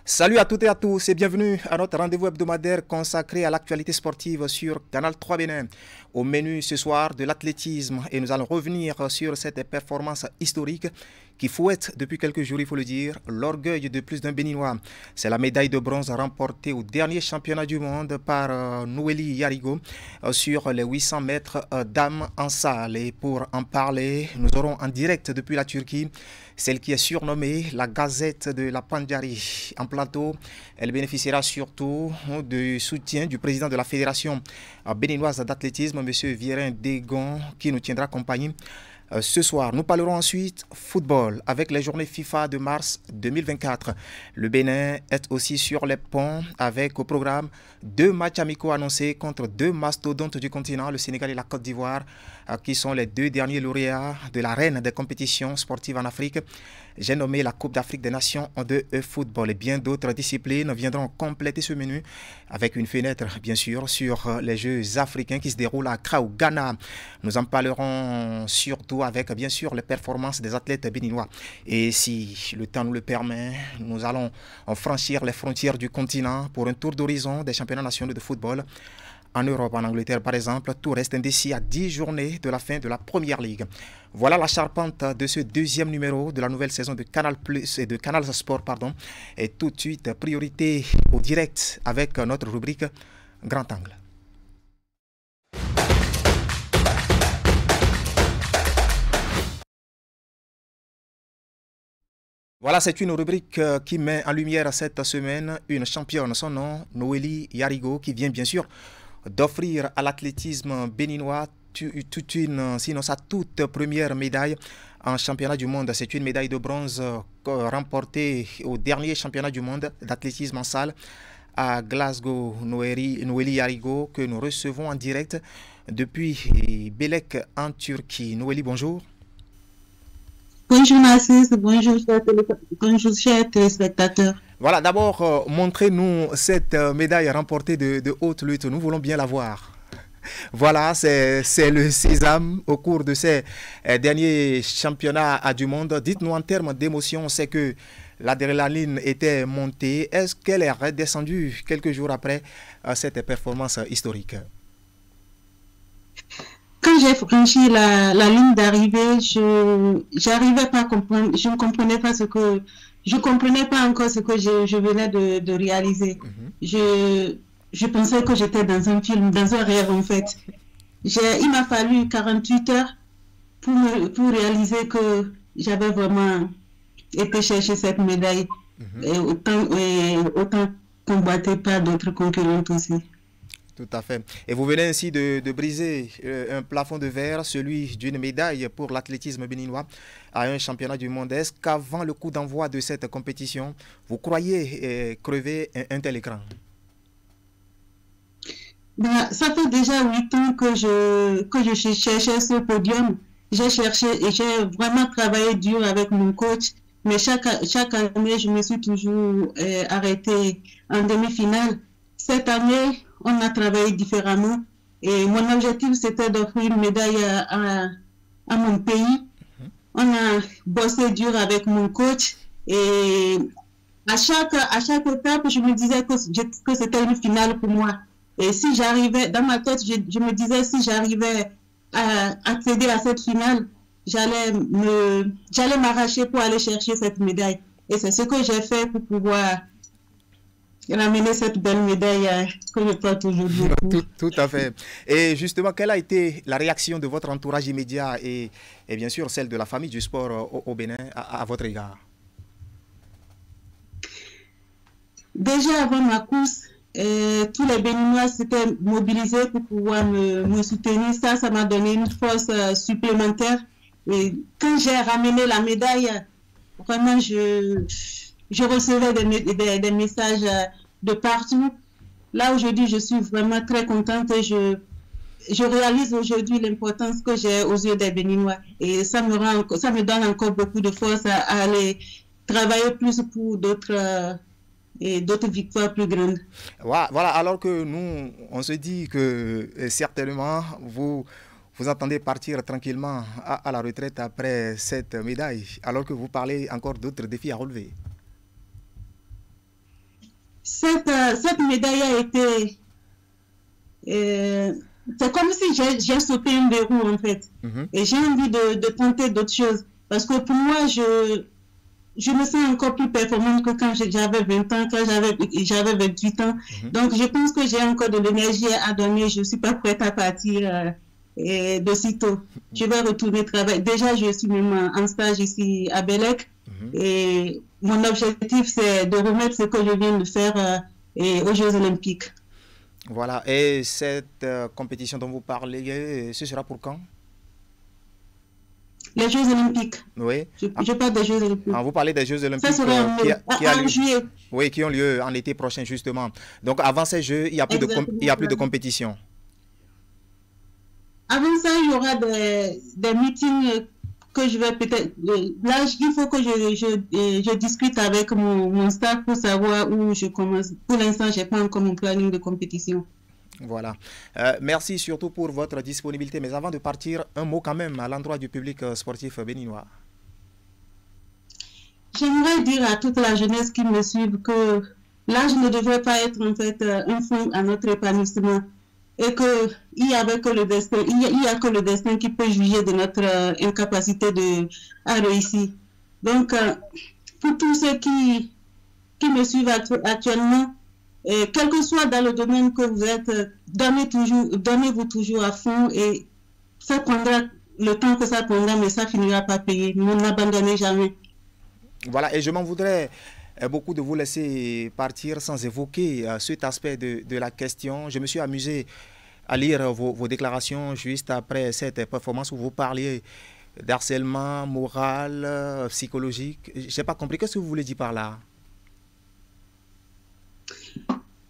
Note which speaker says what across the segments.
Speaker 1: Salut à toutes et à tous et bienvenue à notre rendez-vous hebdomadaire consacré à l'actualité sportive sur Canal 3 Bénin. Au menu ce soir de l'athlétisme et nous allons revenir sur cette performance historique qui fouette depuis quelques jours, il faut le dire, l'orgueil de plus d'un Béninois. C'est la médaille de bronze remportée au dernier championnat du monde par Noélie Yarigo sur les 800 mètres dames en salle. Et pour en parler, nous aurons en direct depuis la Turquie celle qui est surnommée la Gazette de la Pandjari. En plateau, elle bénéficiera surtout du soutien du président de la Fédération béninoise d'athlétisme, M. Virin Degon, qui nous tiendra compagnie ce soir. Nous parlerons ensuite football avec les journées FIFA de mars 2024. Le Bénin est aussi sur les ponts avec au programme 2 matchs amicaux annoncés contre 2 mastodontes du continent, le Sénégal et la Côte d'Ivoire, qui sont les 2 derniers lauréats de la reine des compétitions sportives en Afrique. J'ai nommé la Coupe d'Afrique des Nations de football et bien d'autres disciplines viendront compléter ce menu avec une fenêtre bien sûr sur les Jeux africains qui se déroulent à Accra au Ghana. Nous en parlerons surtout avec bien sûr les performances des athlètes béninois. Et si le temps nous le permet, nous allons franchir les frontières du continent pour un tour d'horizon des championnats nationaux de football. En Europe, en Angleterre par exemple, tout reste indécis à 10 journées de la fin de la Première Ligue. Voilà la charpente de ce deuxième numéro de la nouvelle saison de Canal Plus et de Canal Sport, pardon. Et tout de suite, priorité au direct avec notre rubrique Grand Angle. Voilà, c'est une rubrique qui met en lumière cette semaine une championne, son nom, Noélie Yarigo, qui vient bien sûr d'offrir à l'athlétisme béninois toute une, sinon sa toute première médaille en championnat du monde. C'est une médaille de bronze remportée au dernier championnat du monde d'athlétisme en salle à Glasgow. Noélie Yarigo, que nous recevons en direct depuis Bélec en Turquie. Noélie, bonjour.
Speaker 2: Bonjour Narcisse, bonjour chers téléspectateurs.
Speaker 1: Voilà, d'abord, montrez-nous cette médaille remportée de haute lutte. Nous voulons bien la voir. Voilà, c'est le sésame au cours de ces derniers championnats du monde. Dites-nous en termes d'émotion, c'est que l'adrénaline était montée. Est-ce qu'elle est redescendue quelques jours après cette performance historique?
Speaker 2: Quand j'ai franchi la ligne d'arrivée, j'arrivais pas à comprendre, je comprenais pas encore ce que je venais de réaliser. Je pensais que j'étais dans un film, dans un rêve en fait. Il m'a fallu 48 heures pour réaliser que j'avais vraiment été chercher cette médaille et autant combattu par d'autres concurrentes aussi.
Speaker 1: Tout à fait. Et vous venez ainsi de briser un plafond de verre, celui d'une médaille pour l'athlétisme béninois à un championnat du monde. Est-ce qu'avant le coup d'envoi de cette compétition, vous croyez crever un tel écran?
Speaker 2: Ben, ça fait déjà 8 ans que je cherchais ce podium. J'ai cherché et j'ai vraiment travaillé dur avec mon coach. Mais chaque année, je me suis toujours arrêtée en demi-finale. Cette année, on a travaillé différemment. Et mon objectif, c'était d'offrir une médaille à mon pays. On a bossé dur avec mon coach. Et à chaque étape, je me disais que c'était une finale pour moi. Et si j'arrivais, dans ma tête, je me disais, si j'arrivais à accéder à cette finale, j'allais m'arracher pour aller chercher cette médaille. Et c'est ce que j'ai fait pour pouvoir ramener cette belle médaille que je porte aujourd'hui.
Speaker 1: Tout à fait. Et justement, quelle a été la réaction de votre entourage immédiat et bien sûr celle de la famille du sport au Bénin à votre égard?
Speaker 2: Déjà avant ma course, tous les Béninois s'étaient mobilisés pour pouvoir me soutenir. Ça m'a donné une force supplémentaire. Et quand j'ai ramené la médaille, vraiment, je recevais des messages de partout. Là, aujourd'hui, je suis vraiment très contente et je réalise aujourd'hui l'importance que j'ai aux yeux des Béninois. Et ça me donne encore beaucoup de force à aller travailler plus pour d'autres victoires plus grandes.
Speaker 1: Voilà, alors que nous, on se dit que certainement, vous entendez partir tranquillement à la retraite après cette médaille, alors que vous parlez encore d'autres défis à relever.
Speaker 2: cette médaille a été... c'est comme si j'ai sauté un verrou, en fait. Et j'ai envie de tenter d'autres choses. Parce que pour moi, je me sens encore plus performante que quand j'avais 20 ans, quand j'avais 28 ans. Donc, je pense que j'ai encore de l'énergie à donner. Je ne suis pas prête à partir de sitôt. Je vais retourner travailler. Déjà, je suis même en stage ici à Bélec. Et mon objectif, c'est de remettre ce que je viens de faire aux Jeux Olympiques.
Speaker 1: Voilà. Et cette compétition dont vous parlez, ce sera pour quand?
Speaker 2: Les Jeux Olympiques.
Speaker 1: Oui.
Speaker 2: Je parle des Jeux Olympiques.
Speaker 1: Vous parlez des Jeux Olympiques
Speaker 2: en juillet.
Speaker 1: Oui, qui ont lieu en été prochain, justement. Donc, avant ces Jeux, il n'y a plus de compétition.
Speaker 2: Avant ça, il y aura des meetings que je vais peut-être... Là, il faut que je discute avec mon staff pour savoir où je commence. Pour l'instant, je n'ai pas encore mon planning de compétition.
Speaker 1: Voilà. Merci surtout pour votre disponibilité. Mais avant de partir, un mot quand même à l'endroit du public sportif béninois.
Speaker 2: J'aimerais dire à toute la jeunesse qui me suit que l'âge ne devrait pas être en fait un frein à notre épanouissement. Et qu'il n'y a que le destin, il y a que le destin qui peut juger de notre incapacité à réussir. Donc, pour tous ceux qui me suivent actuellement, quel que soit dans le domaine que vous êtes, donnez-vous toujours à fond et ça prendra le temps que ça prendra, mais ça finira par payer. Ne n'abandonnez jamais.
Speaker 1: Voilà, et je m'en voudrais beaucoup de vous laisser partir sans évoquer cet aspect de la question. Je me suis amusé à lire vos déclarations juste après cette performance où vous parliez d'harcèlement moral, psychologique. Je n'ai pas compris. Qu'est-ce que vous voulez dire par là?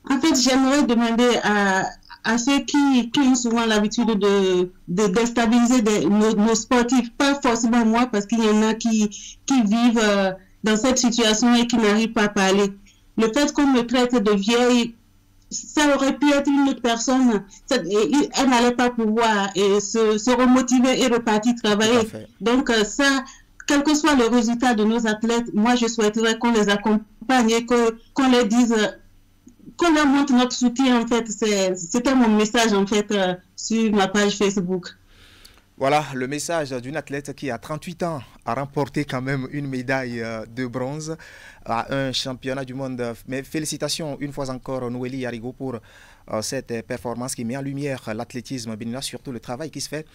Speaker 2: En fait, j'aimerais demander à ceux qui ont souvent l'habitude de déstabiliser nos sportifs, pas forcément moi, parce qu'il y en a qui vivent dans cette situation et qui n'arrivent pas à parler. Le fait qu'on me traite de vieille, ça aurait pu être une autre personne. Elle n'allait pas pouvoir se remotiver et repartir travailler. Donc ça, quel que soit le résultat de nos athlètes, moi je souhaiterais qu'on les accompagne et qu'on leur dise... qu'on leur montre notre soutien, en fait. C'était mon message, en fait, sur ma page Facebook.
Speaker 1: Voilà, le message d'une athlète qui, à 38 ans, a remporté quand même une médaille de bronze à un championnat du monde. Mais félicitations une fois encore, Noélie Arigo, pour cette performance qui met en lumière l'athlétisme béninois, surtout le travail qui se fait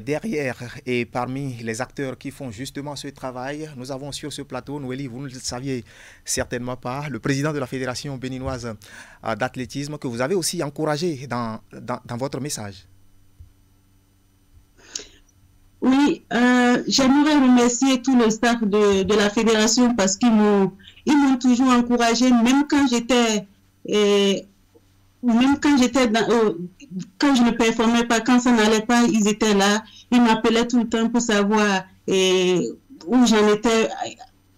Speaker 1: derrière. Et parmi les acteurs qui font justement ce travail, nous avons sur ce plateau, Noélie, vous ne le saviez certainement pas, le président de la Fédération béninoise d'athlétisme, que vous avez aussi encouragé dans votre message.
Speaker 2: Oui, j'aimerais remercier tout le staff de la Fédération parce qu'ils m'ont toujours encouragé, même quand j'étais quand je ne performais pas, quand ça n'allait pas, ils étaient là. Ils m'appelaient tout le temps pour savoir où j'en étais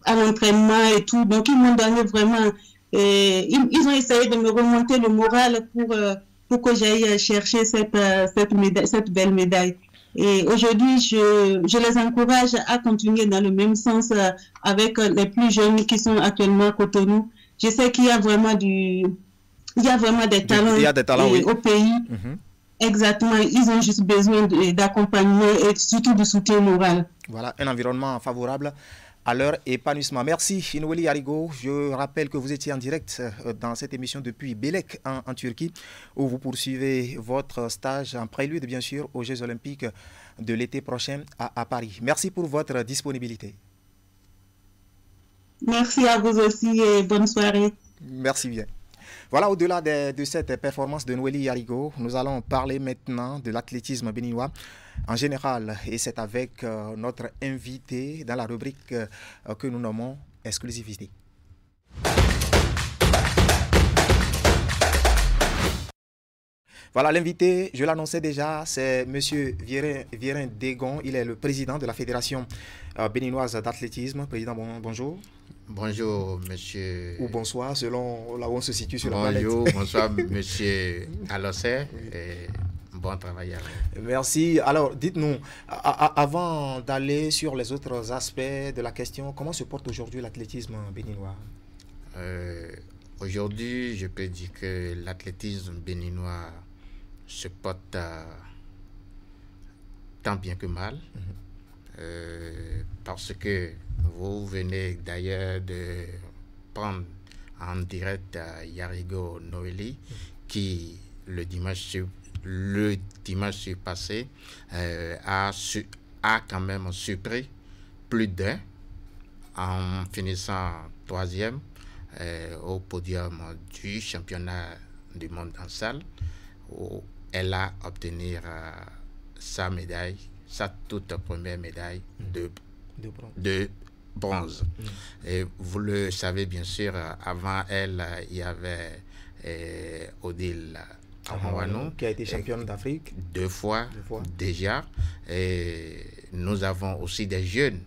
Speaker 2: à l'entraînement et tout. Donc, ils m'ont donné vraiment... ils ont essayé de me remonter le moral pour que j'aille chercher cette belle médaille. Et aujourd'hui, je les encourage à continuer dans le même sens avec les plus jeunes qui sont actuellement à Cotonou. Je sais qu'il y a vraiment des talents, oui, au pays. Exactement. Ils ont juste besoin d'accompagnement et surtout de soutien moral.
Speaker 1: Voilà, un environnement favorable à leur épanouissement. Merci, Noélie Arigo. Je rappelle que vous étiez en direct dans cette émission depuis Bélec, en Turquie, où vous poursuivez votre stage en prélude, bien sûr, aux Jeux Olympiques de l'été prochain à Paris. Merci pour votre disponibilité.
Speaker 2: Merci à vous aussi et bonne soirée.
Speaker 1: Merci bien. Voilà, au-delà de cette performance de Noélie Arigo, nous allons parler maintenant de l'athlétisme béninois en général. Et c'est avec notre invité dans la rubrique que nous nommons Exclusivité. Voilà, l'invité, je l'annonçais déjà, c'est M. Viérin Degon. Il est le président de la Fédération béninoise d'athlétisme. Président, bonjour.
Speaker 3: Bonjour, monsieur.
Speaker 1: Ou bonsoir, selon là où on se situe sur la planète.
Speaker 3: Bonjour, bonsoir, monsieur Alossé. Bon travail.
Speaker 1: Merci. Alors, dites-nous, avant d'aller sur les autres aspects de la question, comment se porte aujourd'hui l'athlétisme béninois?
Speaker 3: Aujourd'hui, je peux dire que l'athlétisme béninois se porte tant bien que mal, parce que vous venez d'ailleurs de prendre en direct Yarigo Noélie, qui le dimanche passé a quand même surpris plus d'un en finissant 3e au podium du championnat du monde en salle, où elle a obtenu sa médaille, sa toute première médaille de bronze. Et vous le savez bien sûr, avant elle, il y avait Odile Amouanou,
Speaker 1: qui a été championne d'Afrique
Speaker 3: deux fois déjà. Et nous avons aussi des jeunes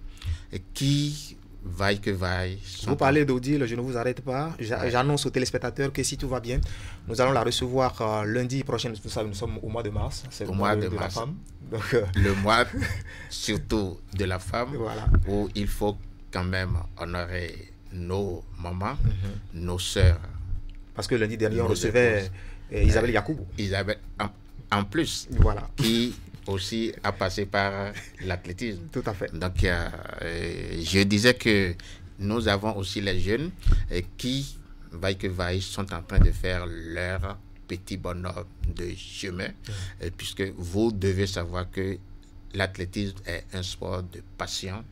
Speaker 3: qui, vaille que vaille.
Speaker 1: Vous parlez d'Odile, je ne vous arrête pas. J'annonce aux téléspectateurs que si tout va bien, nous allons la recevoir lundi prochain. Vous savez, nous sommes au mois de mars. C'est le mois de la femme. Donc,
Speaker 3: le mois surtout de la femme,
Speaker 1: voilà,
Speaker 3: où il faut quand même honorer nos mamans, nos sœurs.
Speaker 1: Parce que lundi dernier, on recevait Isabelle Yacoubou.
Speaker 3: Isabelle, en plus,
Speaker 1: voilà,
Speaker 3: qui aussi a passé par l'athlétisme.
Speaker 1: Tout à fait.
Speaker 3: Donc, je disais que nous avons aussi les jeunes qui, vaille que vaille, sont en train de faire leur petit bonhomme de chemin, puisque vous devez savoir que l'athlétisme est un sport de passion,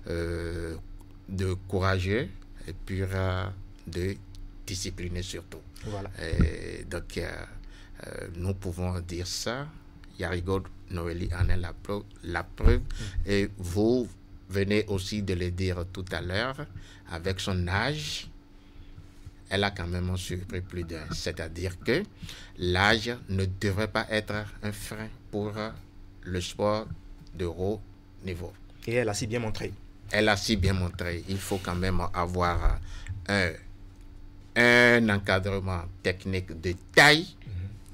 Speaker 3: de courageux et puis de discipliné surtout.
Speaker 1: Voilà.
Speaker 3: Donc, nous pouvons dire ça. Yarigo Noélie en est la preuve. Et vous venez aussi de le dire tout à l'heure, avec son âge, elle a quand même surpris plus d'un. C'est-à-dire que l'âge ne devrait pas être un frein pour le sport de haut niveau.
Speaker 1: Et elle a si bien montré.
Speaker 3: Elle a si bien montré. Il faut quand même avoir un encadrement technique de taille,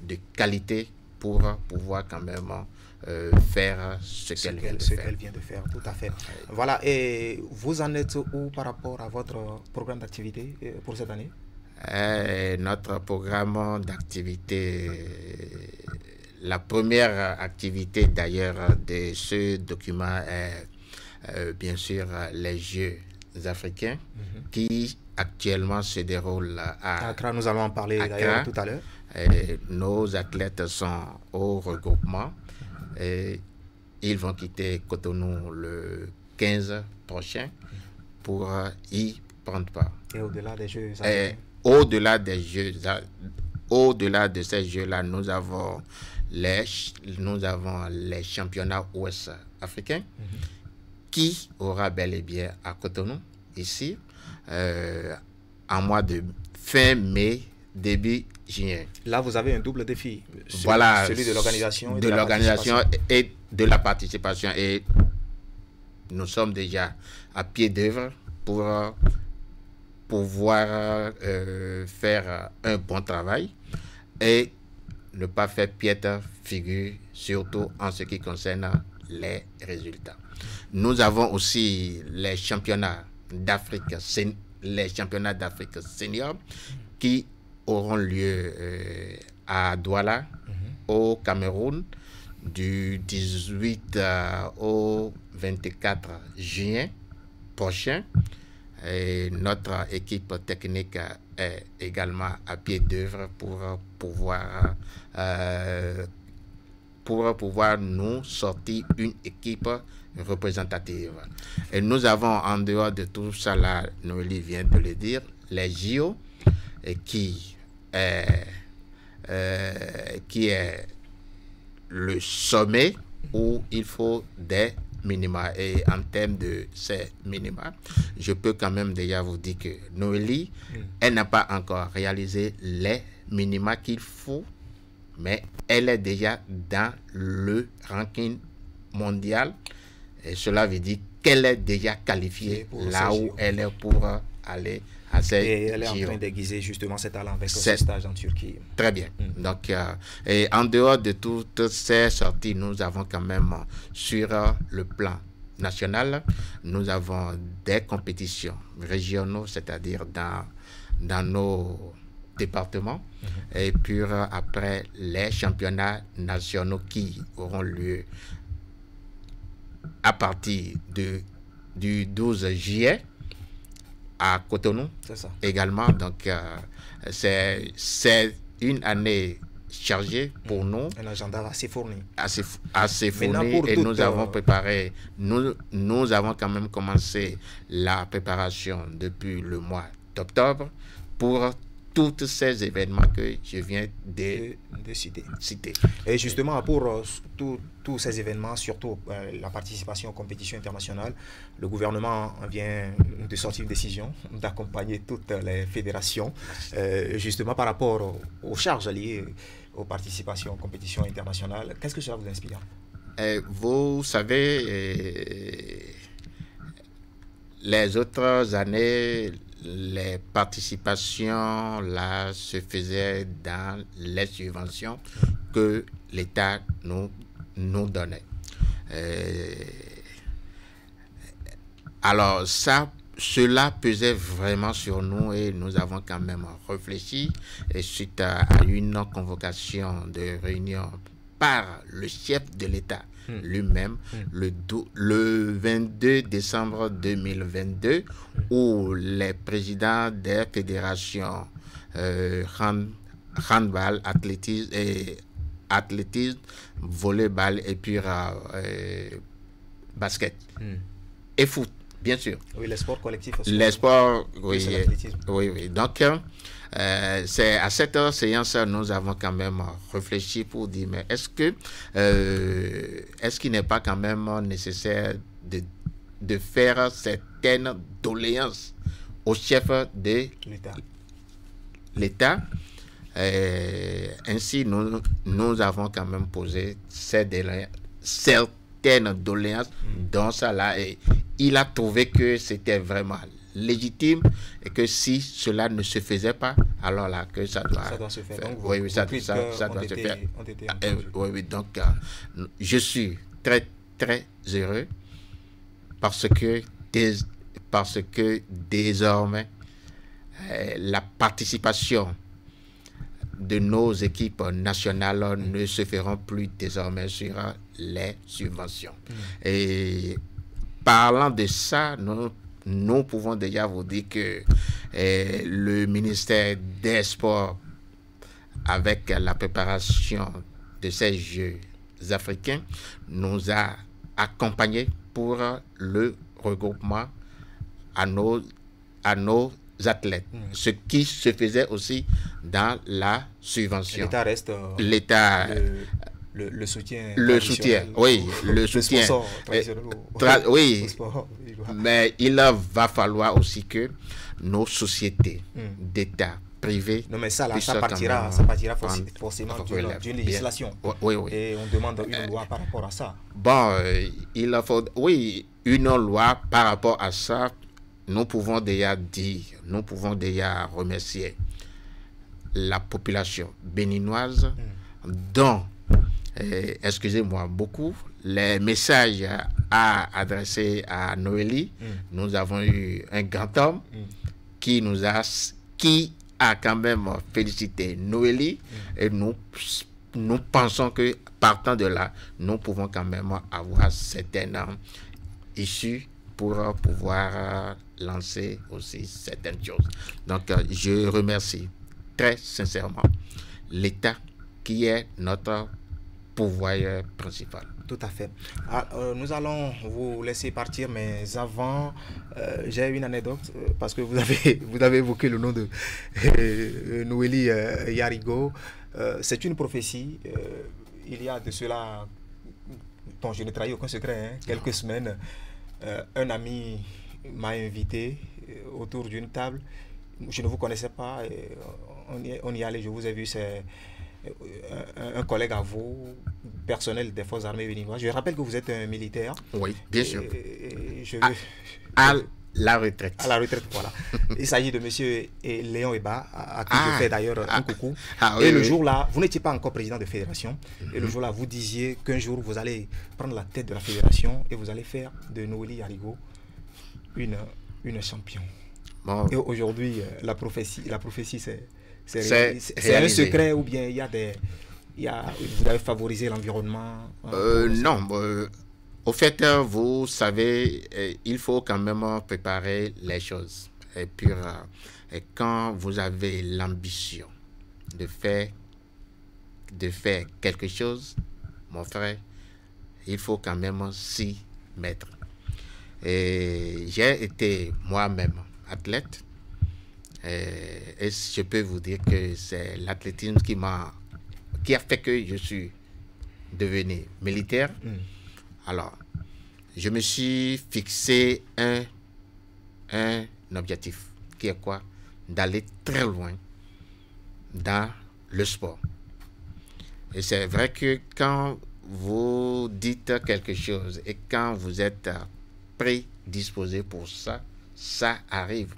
Speaker 3: de qualité, pour pouvoir quand même faire ce qu'elle
Speaker 1: vient de faire. Tout à fait. Voilà. Et vous en êtes où par rapport à votre programme d'activité pour cette année?
Speaker 3: Notre programme d'activité, la première activité d'ailleurs de ce document est bien sûr les Jeux africains qui actuellement se déroulent à
Speaker 1: Accra. Nous allons en parler d'ailleurs tout à l'heure.
Speaker 3: Nos athlètes sont au regroupement et ils vont quitter Cotonou le 15 prochain pour y prendre part.
Speaker 1: Et au-delà des Jeux africains?
Speaker 3: Au-delà de ces Jeux-là, nous avons les championnats ouest africains qui aura bel et bien à Cotonou, ici, en mois de fin mai, début juin.
Speaker 1: Là, vous avez un double défi.
Speaker 3: Voilà,
Speaker 1: celui de l'organisation
Speaker 3: et de la participation. Et nous sommes déjà à pied d'œuvre pour pouvoir faire un bon travail et ne pas faire piètre figure, surtout en ce qui concerne les résultats. Nous avons aussi les championnats d'Afrique seniors qui auront lieu à Douala, au Cameroun, du 18 au 24 juin prochain. Et notre équipe technique est également à pied d'œuvre pour pouvoir nous sortir une équipe représentative. Et nous avons, en dehors de tout ça, là, Noélie vient de le dire, les JO, qui est le sommet où il faut des minima. Et en termes de ces minima, je peux quand même déjà vous dire que Noélie, elle n'a pas encore réalisé les minima qu'il faut, mais elle est déjà dans le ranking mondial. Et cela veut dire qu'elle est déjà qualifiée là où elle est pour aller à ces
Speaker 1: Et elle est en
Speaker 3: JO.
Speaker 1: train d'aiguiser justement ses talents avec ce stage en Turquie.
Speaker 3: Très bien. Donc, et en dehors de toutes ces sorties, nous avons quand même sur le plan national, nous avons des compétitions régionaux, c'est-à-dire dans nos départements. Et puis après les championnats nationaux qui auront lieu à partir du 12 juillet à Cotonou.
Speaker 1: C'est ça.
Speaker 3: Également. Donc c'est une année chargée pour nous.
Speaker 1: Un agenda assez fourni.
Speaker 3: Assez fourni. Et nous avons préparé, nous avons quand même commencé la préparation depuis le mois d'octobre pour tous ces événements que je viens de citer.
Speaker 1: Et justement, pour tous ces événements, surtout la participation aux compétitions internationales, le gouvernement vient de sortir une décision d'accompagner toutes les fédérations, justement par rapport aux charges liées aux participations aux compétitions internationales. Qu'est-ce que cela vous inspire?
Speaker 3: Vous savez, les autres années, les participations là se faisaient dans les subventions que l'État nous donnait. Alors cela pesait vraiment sur nous et nous avons quand même réfléchi et suite à une convocation de réunion par le chef de l'État lui-même le 22 décembre 2022 où les présidents des fédérations handball, athlétisme, volleyball et puis basket et foot, bien sûr.
Speaker 1: Oui, les sports collectifs aussi.
Speaker 3: Les sports, oui. Donc, c'est à cette séance, nous avons quand même réfléchi pour dire, mais est-ce qu'il n'est pas quand même nécessaire de faire certaines doléances au chef de l'État? Ainsi, nous avons quand même posé certaines doléances dans ça là et il a trouvé que c'était vraiment légitime et que si cela ne se faisait pas, alors là que ça doit
Speaker 1: se faire. Donc,
Speaker 3: oui, ça doit se faire. Oui, donc je suis très très heureux parce que désormais la participation de nos équipes nationales ne se feront plus désormais sur les subventions. Et parlant de ça, nous pouvons déjà vous dire que le ministère des Sports, avec la préparation de ces Jeux africains, nous a accompagnés pour le regroupement à nos athlètes, ce qui se faisait aussi dans la subvention.
Speaker 1: L'État reste le soutien.
Speaker 3: Le soutien, oui, le soutien. Oui, mais il va falloir aussi que nos sociétés d'État privées.
Speaker 1: Non, mais ça partira forcément d'une législation.
Speaker 3: Oui.
Speaker 1: Et on demande une loi par rapport à ça.
Speaker 3: Bon, il faut, oui, une loi par rapport à ça. Nous pouvons déjà remercier la population béninoise dont, excusez-moi beaucoup, les messages à adresser à Noélie. Nous avons eu un grand homme qui a quand même félicité Noélie et nous pensons que partant de là, nous pouvons quand même avoir certaines issues pour pouvoir lancer aussi certaines choses. Donc, je remercie très sincèrement l'État qui est notre pourvoyeur principal.
Speaker 1: Tout à fait. Nous allons vous laisser partir, mais avant, j'ai une anecdote, parce que vous avez évoqué le nom de Noélie Yarigo. C'est une prophétie. Il y a de cela, dont je ne trahis aucun secret, quelques semaines, un ami m'a invité autour d'une table. Je ne vous connaissais pas. On y allait, je vous ai vu, c'est un collègue à vous, personnel des forces armées béninoises. Je rappelle que vous êtes un militaire.
Speaker 3: Oui, bien sûr.
Speaker 1: À
Speaker 3: la retraite.
Speaker 1: À la retraite, voilà. Il s'agit de monsieur Léon Eba, à qui je fais d'ailleurs un coucou. Et le jour-là, vous n'étiez pas encore président de fédération. Et le jour-là, vous disiez qu'un jour, vous allez prendre la tête de la fédération et vous allez faire de Noélie Yarigo une championne.
Speaker 3: Bon,
Speaker 1: Et aujourd'hui, la prophétie, c'est un
Speaker 3: réalisé.
Speaker 1: secret ou bien vous avez favorisé l'environnement
Speaker 3: Non, au fait, vous savez, il faut quand même préparer les choses. Et puis, et quand vous avez l'ambition de faire quelque chose, mon frère, il faut quand même s'y mettre. Et j'ai été moi-même athlète. Et je peux vous dire que c'est l'athlétisme qui a fait que je suis devenu militaire. Alors, je me suis fixé un objectif qui est quoi? D'aller très loin dans le sport. Et c'est vrai que quand vous dites quelque chose et quand vous êtes prédisposé pour ça, ça arrive.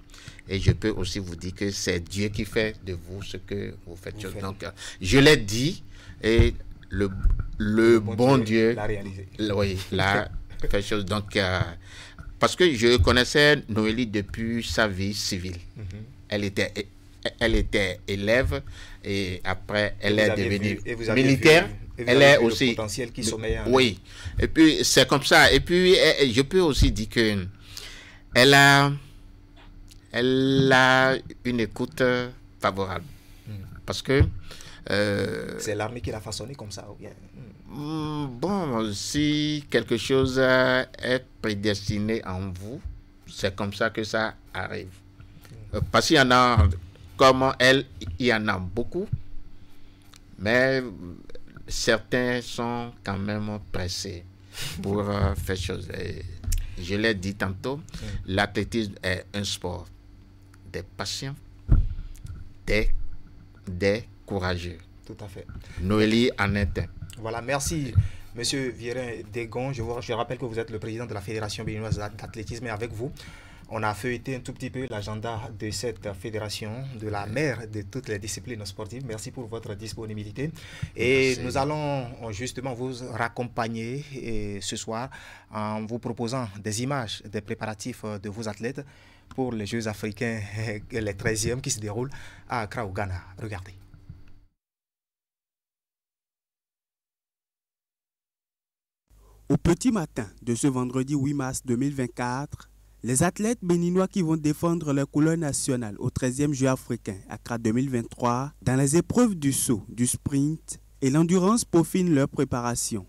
Speaker 3: Et je peux aussi vous dire que c'est Dieu qui fait de vous ce que vous faites. Donc, je l'ai dit et le bon Dieu
Speaker 1: l'a réalisé.
Speaker 3: Oui, l'a fait chose. Donc, parce que je connaissais Noélie depuis sa vie civile. Elle était élève et après elle est devenue militaire. Elle est aussi
Speaker 1: le potentiel qui sommeille.
Speaker 3: Oui. Et puis c'est comme ça. Et puis je peux aussi dire que elle a une écoute favorable. Parce que
Speaker 1: c'est l'armée qui l'a façonné comme ça ou bien?
Speaker 3: Bon, si quelque chose est prédestiné en vous, c'est comme ça que ça arrive. Parce qu'il y en a, comme elle, il y en a beaucoup, mais certains sont quand même pressés pour faire chose. Et je l'ai dit tantôt, l'athlétisme est un sport des patients, des courageux.
Speaker 1: Tout à fait.
Speaker 3: Noélie en est un.
Speaker 1: Voilà, merci Monsieur Viérin-Degon. Je rappelle que vous êtes le président de la Fédération béninoise d'athlétisme et avec vous, on a feuilleté un tout petit peu l'agenda de cette fédération, de la mère de toutes les disciplines sportives. Merci pour votre disponibilité. Et merci. Nous allons justement vous raccompagner ce soir en vous proposant des images des préparatifs de vos athlètes pour les Jeux africains, les 13e qui se déroulent à Accra au Ghana. Regardez.
Speaker 4: Au petit matin de ce vendredi 8 mars 2024, les athlètes béninois qui vont défendre leur couleur nationale au 13e Jeux africains Accra 2023 dans les épreuves du saut, du sprint et l'endurance peaufinent leur préparation.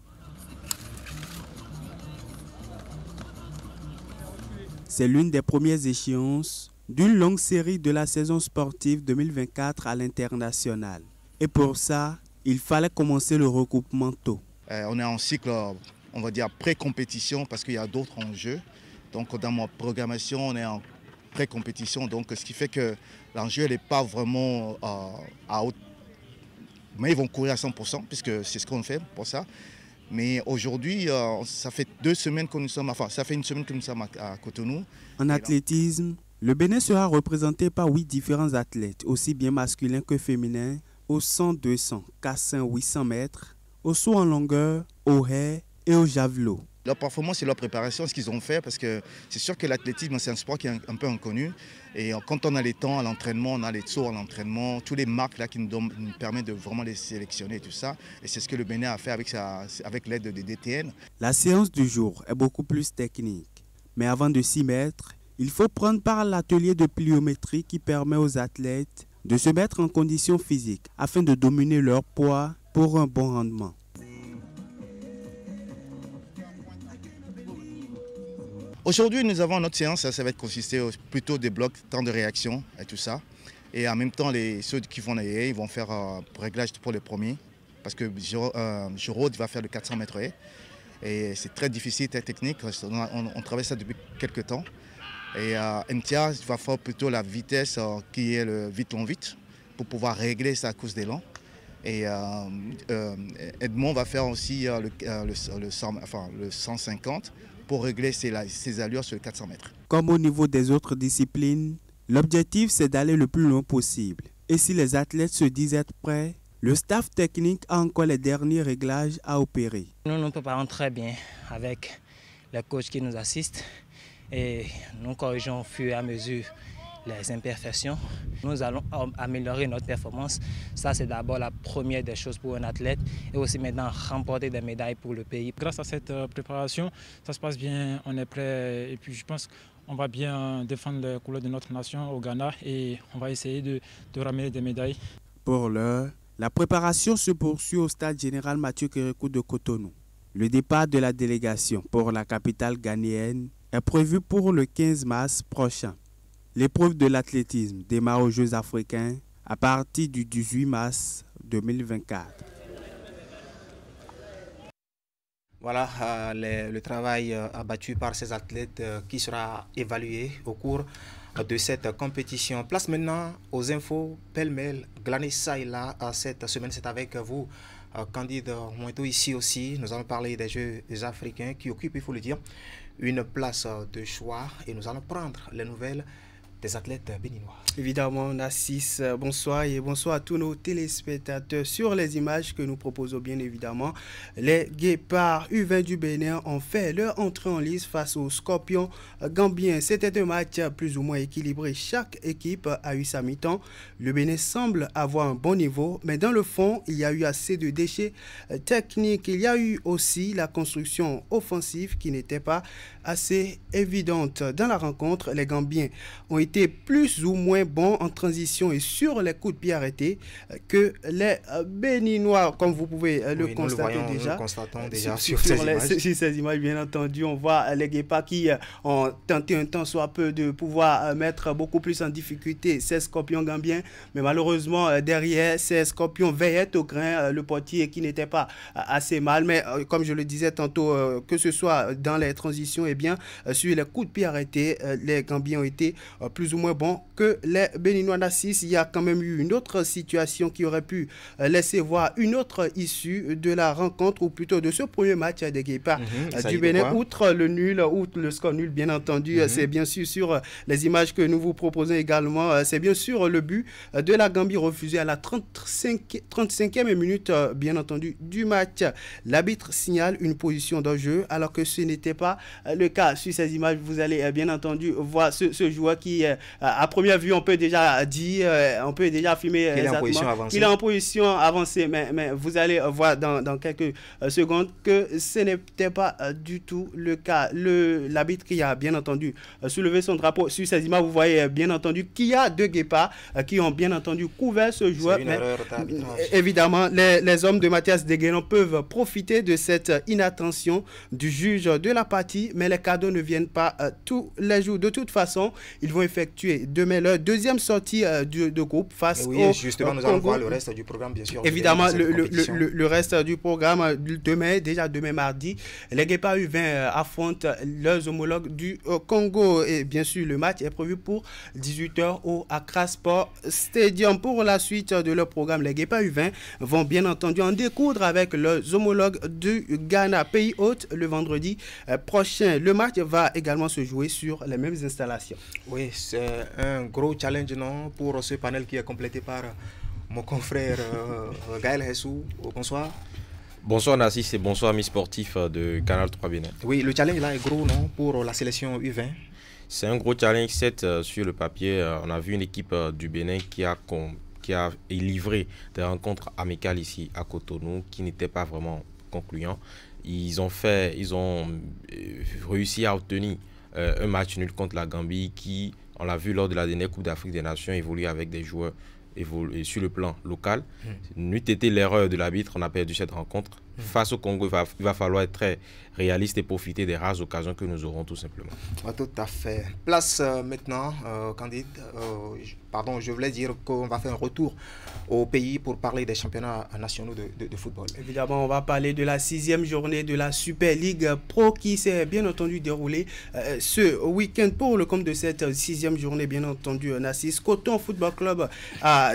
Speaker 4: C'est l'une des premières échéances d'une longue série de la saison sportive 2024 à l'international. Et pour ça, il fallait commencer le regroupement tôt.
Speaker 5: On est en cycle, on va dire, pré-compétition parce qu'il y a d'autres enjeux. Donc dans ma programmation, on est en pré-compétition. Donc ce qui fait que l'enjeu n'est pas vraiment à haute. Mais ils vont courir à 100% puisque c'est ce qu'on fait pour ça. Mais aujourd'hui, ça fait 2 semaines que nous sommes, enfin ça fait 1 semaine que nous sommes à Cotonou.
Speaker 4: En athlétisme, le Bénin sera représenté par 8 différents athlètes, aussi bien masculins que féminins, au 100-200, 400-800 mètres, au saut en longueur, au haie et au javelot.
Speaker 5: Leur performance et leur préparation, ce qu'ils ont fait, parce que c'est sûr que l'athlétisme, c'est un sport qui est un peu inconnu. Et quand on a les temps à l'entraînement, on a les sauts à l'entraînement, tous les marques là qui nous permettent de vraiment les sélectionner et tout ça. Et c'est ce que le Bénin a fait avec l'aide des DTN.
Speaker 4: La séance du jour est beaucoup plus technique. Mais avant de s'y mettre, il faut prendre part à l'atelier de pliométrie qui permet aux athlètes de se mettre en condition physique afin de dominer leur poids pour un bon rendement.
Speaker 5: Aujourd'hui, nous avons notre séance, ça va consister plutôt des blocs, temps de réaction et tout ça. Et en même temps, ceux qui font les haies, ils vont faire réglage pour les premiers. Parce que Jérôme va faire le 400 mètres haies. Et c'est très difficile, très technique. On travaille ça depuis quelques temps. Et Ntia va faire plutôt la vitesse qui est le vite-long-vite pour pouvoir régler sa course d'élan. Et Edmond va faire aussi le 150 pour régler ses allures sur les 400 mètres.
Speaker 4: Comme au niveau des autres disciplines, l'objectif c'est d'aller le plus loin possible. Et si les athlètes se disent être prêts, le staff technique a encore les derniers réglages à opérer.
Speaker 6: Nous nous préparons très bien avec les coachs qui nous assistent et nous corrigeons au fur et à mesure les imperfections. Nous allons améliorer notre performance. Ça, c'est d'abord la première des choses pour un athlète et aussi maintenant remporter des médailles pour le pays.
Speaker 7: Grâce à cette préparation, ça se passe bien, on est prêt et puis je pense qu'on va bien défendre les couleurs de notre nation au Ghana et on va essayer de ramener des médailles.
Speaker 4: Pour l'heure, la préparation se poursuit au stade général Mathieu Kérékou de Cotonou. Le départ de la délégation pour la capitale ghanéenne est prévu pour le 15 mars prochain. L'épreuve de l'athlétisme démarre aux Jeux africains à partir du 18 mars 2024.
Speaker 1: Voilà le travail abattu par ces athlètes qui sera évalué au cours de cette compétition. Place maintenant aux infos pêle-mêle, glanées ça et là. Cette semaine, c'est avec vous, Candide Moueto, ici aussi. Nous allons parler des Jeux africains qui occupent, il faut le dire, une place de choix. Et nous allons prendre les nouvelles des athlètes béninois.
Speaker 8: Évidemment, Nassis, bonsoir et bonsoir à tous nos téléspectateurs. Sur les images que nous proposons, bien évidemment, les Guépards U20 du Bénin ont fait leur entrée en lice face aux Scorpions gambiens. C'était un match plus ou moins équilibré. Chaque équipe a eu sa mi-temps. Le Bénin semble avoir un bon niveau, mais dans le fond, il y a eu assez de déchets techniques. Il y a eu aussi la construction offensive qui n'était pas assez évidente. Dans la rencontre, les Gambiens ont été plus ou moins bons en transition et sur les coups de pied arrêtés que les Béninois, comme vous pouvez le constater déjà.
Speaker 1: Nous le constatons déjà sur ces images.
Speaker 8: Bien entendu, on voit les Guépards qui ont tenté un temps soit peu de pouvoir mettre beaucoup plus en difficulté ces Scorpions gambiens, mais malheureusement derrière ces Scorpions veillaient au grain le portier qui n'était pas assez mal, mais comme je le disais tantôt, que ce soit dans les transitions et bien sur les coups de pied arrêtés, les Gambiens ont été plus ou moins bons que les Béninois. Nassis. Il y a quand même eu une autre situation qui aurait pu laisser voir une autre issue de la rencontre, ou plutôt de ce premier match des Guépards du Bénin, outre le nul, outre le score nul, bien entendu. C'est bien sûr sur les images que nous vous proposons également. C'est bien sûr le but de la Gambie refusé à la 35e minute, bien entendu, du match. L'arbitre signale une position d'enjeu alors que ce n'était pas le cas. Sur ces images, vous allez bien entendu voir ce joueur qui, à première vue, on peut déjà dire, on peut déjà affirmer
Speaker 1: qu'il
Speaker 8: est en position avancée, mais vous allez voir dans quelques secondes que ce n'était pas du tout le cas. L'arbitre qui a bien entendu soulevé son drapeau sur ces images, vous voyez bien entendu qu'il y a deux Guépards qui ont bien entendu couvert ce joueur. Mais évidemment, les hommes de Mathias Deguénon peuvent profiter de cette inattention du juge de la partie, mais les cadeaux ne viennent pas tous les jours. De toute façon, ils vont effectuer demain leur deuxième sortie de groupe face au
Speaker 1: justement, nous allons voir le reste du programme, bien sûr.
Speaker 8: Évidemment, le reste du programme, demain mardi, les Guépards U20 affrontent leurs homologues du Congo. Et bien sûr, le match est prévu pour 18h au Accra Sport Stadium. Pour la suite de leur programme, les Guépards U20 vont bien entendu en découdre avec leurs homologues du Ghana, pays hôte, le vendredi prochain. Le match va également se jouer sur les mêmes installations.
Speaker 1: Oui, c'est un gros challenge, non, pour ce panel qui est complété par mon confrère Gaël Hessou. Bonsoir.
Speaker 9: Bonsoir Nassis et bonsoir amis sportifs de Canal 3 Bénin. Oui,
Speaker 1: le challenge là est gros, non, pour la sélection U20?
Speaker 9: C'est un gros challenge, sur le papier. On a vu une équipe du Bénin qui a livré des rencontres amicales ici à Cotonou qui n'étaient pas vraiment concluantes. Ils ont réussi à obtenir un match nul contre la Gambie qui, on l'a vu lors de la dernière Coupe d'Afrique des Nations, évolue avec des joueurs sur le plan local. N'eût été l'erreur de l'arbitre, on a perdu cette rencontre. Face au Congo, il va falloir être très réaliste et profiter des rares occasions que nous aurons tout simplement.
Speaker 1: Tout à fait. Place maintenant, Candide. Je voulais dire qu'on va faire un retour au pays pour parler des championnats nationaux de football.
Speaker 8: Évidemment, on va parler de la 6e journée de la Super League Pro qui s'est bien entendu déroulée ce week-end. Pour le compte de cette 6e journée, bien entendu, Nassis, Coton Football Club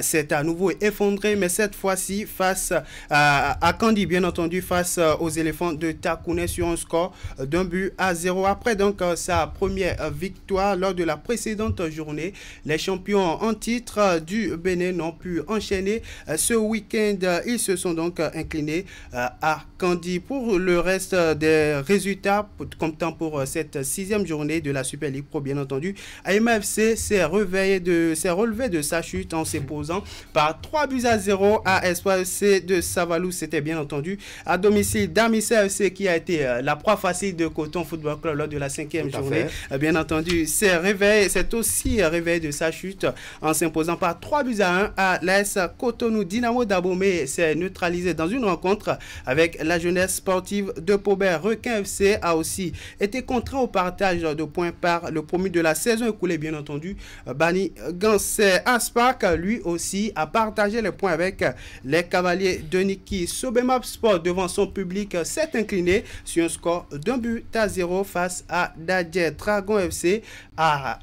Speaker 8: s'est à nouveau effondré, mais cette fois-ci face à Candy, bien entendu. entendu, face aux éléphants de Takouné sur un score d'1-0. Après donc sa première victoire lors de la précédente journée, les champions en titre du Bénin n'ont pu enchaîner ce week-end. Ils se sont donc inclinés à Kandi. Pour le reste des résultats, comptant pour cette 6e journée de la Super League Pro, bien entendu, AMFC s'est relevé de sa chute en s'imposant par 3-0 à Espoir FC de Savalou. C'était bien entendu à domicile d'Amissa FC, qui a été la proie facile de Coton Football Club lors de la 5e journée. Bien entendu, c'est aussi réveillé de sa chute en s'imposant par 3-1 à l'AS Cotonou. Dynamo d'Abomey s'est neutralisé dans une rencontre avec la jeunesse sportive de Paubert. Requin FC a aussi été contraint au partage de points par le promu de la saison écoulée, bien entendu, Bani Gansé. Aspark, lui aussi, a partagé les points avec les Cavaliers de Niki. Sobemap Sport, devant son public, s'est incliné sur un score d'1-0 face à Dadje. Dragon FC a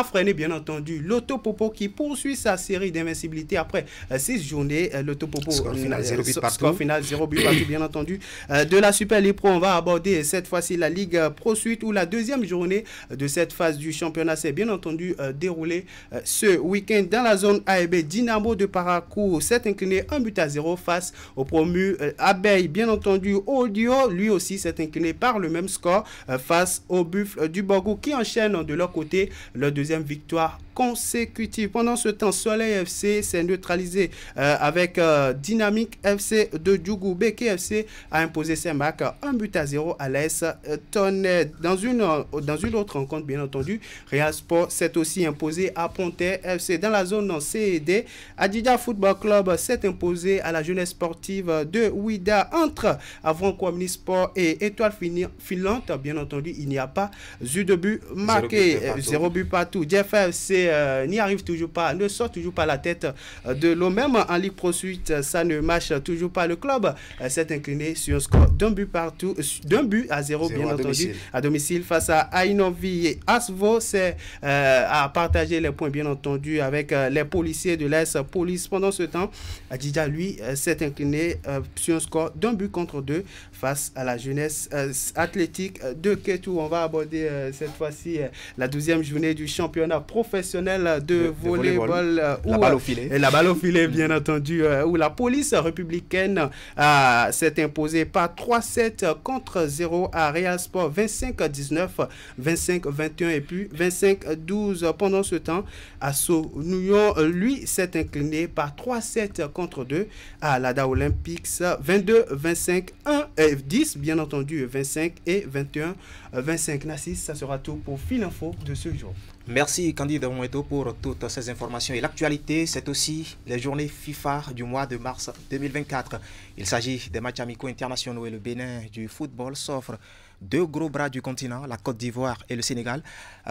Speaker 8: freiné, bien entendu, l'Autopopo, qui poursuit sa série d'invincibilité après 6 journées. L'Autopopo, score final 0 but partout, bien entendu. De la Super League Pro, on va aborder cette fois-ci la Ligue Pro Suite, où la 2e journée de cette phase du championnat s'est bien entendu déroulée ce week-end. Dans la zone A et B, Dynamo de Parakou s'est incliné 1-0 face au promu Abeille. Bien entendu, Audio, lui aussi, s'est incliné par le même score face au Buffle du Borgou, qui enchaîne de leur côté leur 2e victoire consécutive. Pendant ce temps, Soleil FC s'est neutralisé avec Dynamique FC de Djougou. Beke FC a imposé ses marques 1-0 à l'AS Tonnet. Dans une autre rencontre, bien entendu, Real Sport s'est aussi imposé à Pontet FC. Dans la zone C&D, Adidja Football Club s'est imposé à la jeunesse sportive de Ouida. Entre Avranco Omnisport et Étoile Filante, bien entendu, il n'y a pas eu de but marqué. 0 but partout. Jeff FC n'y arrive toujours pas, ne sort toujours pas la tête de l'eau. Même en Ligue Pro Suite, ça ne marche toujours pas. Le club s'est incliné sur un score d'1-0, bien entendu, à domicile face à Ainovi. Et Asvo a partagé les points, bien entendu, avec les policiers de l'AS Police. Pendant ce temps, Adidja, lui, s'est incliné sur un score d'1-2 face à la jeunesse athlétique de Ketou. On va aborder cette fois-ci la 12e journée du championnat professionnel de volleyball.
Speaker 1: La balle au filet.
Speaker 8: La balle au filet, bien entendu, où la police républicaine s'est imposée par 3-7 contre 0 à Real Sport, 25-19, 25-21 et puis 25-12. Pendant ce temps, Asso Nouyon, lui, s'est incliné par 3-7 contre 2 à l'ADA Olympics, 22-25, 10, bien entendu, 25 et 21, 25. Nassis, ça sera tout pour Fil Info de ce jour.
Speaker 1: Merci Candide Moueto pour toutes ces informations. Et l'actualité, c'est aussi les journées FIFA du mois de mars 2024. Il s'agit des matchs amicaux internationaux et le Bénin du football s'offre 2 gros bras du continent, la Côte d'Ivoire et le Sénégal,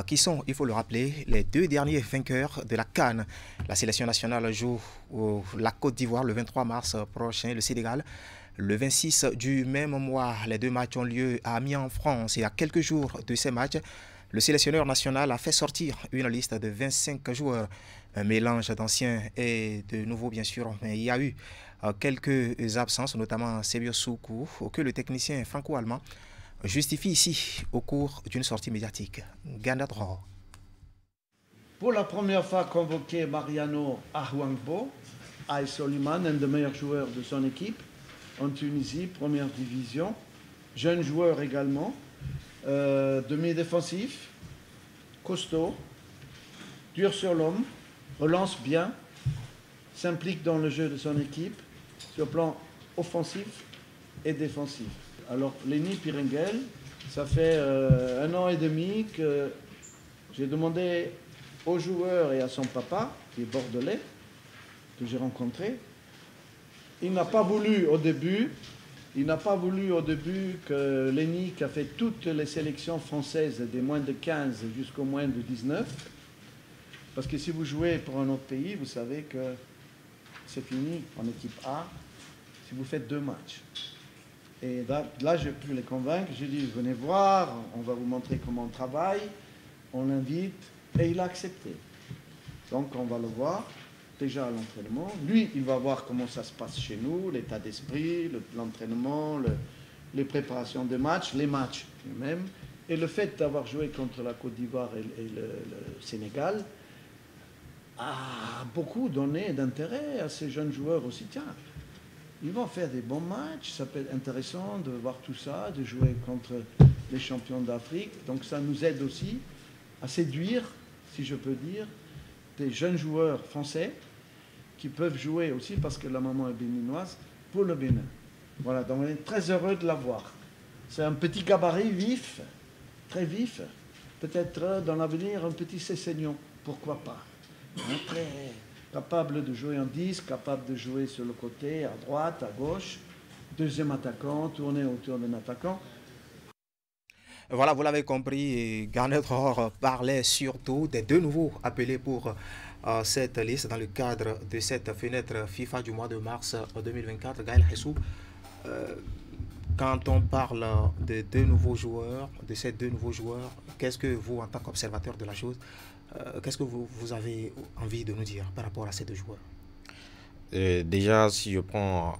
Speaker 1: qui sont, il faut le rappeler, les 2 derniers vainqueurs de la CAN. La sélection nationale joue la Côte d'Ivoire le 23 mars prochain, le Sénégal le 26 du même mois. Les 2 matchs ont lieu à Amiens en France et à quelques jours de ces matchs, le sélectionneur national a fait sortir une liste de 25 joueurs, un mélange d'anciens et de nouveaux bien sûr, mais il y a eu quelques absences, notamment Sebio Soukou, que le technicien franco-allemand justifie ici au cours d'une sortie médiatique. Ganda Dro.
Speaker 10: Pour la première fois convoqué Mariano Ahwangbo, Aïe Soliman, un des meilleurs joueurs de son équipe, en Tunisie, première division, jeune joueur également, demi-défensif, costaud, dur sur l'homme, relance bien, s'implique dans le jeu de son équipe, sur le plan offensif et défensif. Alors, Lenny Piringel, ça fait 1 an et demi que j'ai demandé aux joueurs et à son papa, qui est bordelais, que j'ai rencontré. Il n'a pas voulu au début que Lenny, qui a fait toutes les sélections françaises des moins de 15 jusqu'au moins de 19, parce que si vous jouez pour un autre pays, vous savez que c'est fini en équipe A si vous faites 2 matchs. Et là j'ai pu les convaincre, j'ai dit venez voir, on va vous montrer comment on travaille, on l'invite, et il a accepté. Donc on va le voir. déjà à l'entraînement. Lui, il va voir comment ça se passe chez nous, l'état d'esprit, l'entraînement, les préparations de matchs, les matchs eux-mêmes. Et le fait d'avoir joué contre la Côte d'Ivoire et le Sénégal a beaucoup donné d'intérêt à ces jeunes joueurs aussi. Tiens, ils vont faire des bons matchs, ça peut être intéressant de voir tout ça, de jouer contre les champions d'Afrique. Donc ça nous aide aussi à séduire, si je peux dire, des jeunes joueurs français qui peuvent jouer aussi, parce que la maman est béninoise, pour le Bénin. Voilà, donc on est très heureux de l'avoir. C'est un petit gabarit vif, très vif. Peut-être dans l'avenir un petit Cessignon, pourquoi pas. Très capable de jouer en 10, capable de jouer sur le côté, à droite, à gauche, deuxième attaquant, tourner autour d'un attaquant.
Speaker 1: Voilà, vous l'avez compris, Garnet Rohr parlait surtout des deux nouveaux appelés pour cette liste dans le cadre de cette fenêtre FIFA du mois de mars 2024. Gaël Hessou, quand on parle de deux nouveaux joueurs, de ces deux nouveaux joueurs, qu'est-ce que vous, en tant qu'observateur de la chose, qu'est-ce que vous avez envie de nous dire par rapport à ces deux joueurs?
Speaker 9: Déjà, si je prends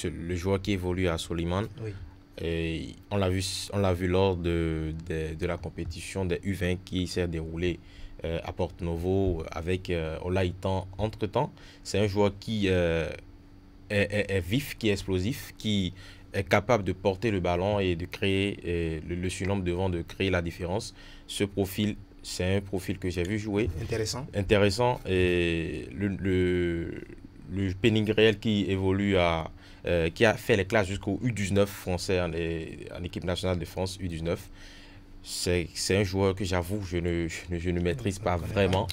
Speaker 9: le joueur qui évolue à Soliman,
Speaker 1: oui.
Speaker 9: Et on l'a vu lors de la compétition des U20 qui s'est déroulée à Porto Novo avec Olaïtan entre-temps. C'est un joueur qui est vif, qui est explosif, qui est capable de porter le ballon et de créer le surnombre devant, de créer la différence. Ce profil, c'est un profil que j'ai vu jouer. Intéressant. Et le Péningréel qui évolue qui a fait les classes jusqu'au U19 français en équipe nationale de France, U19. C'est un joueur que j'avoue, je ne maîtrise pas vraiment.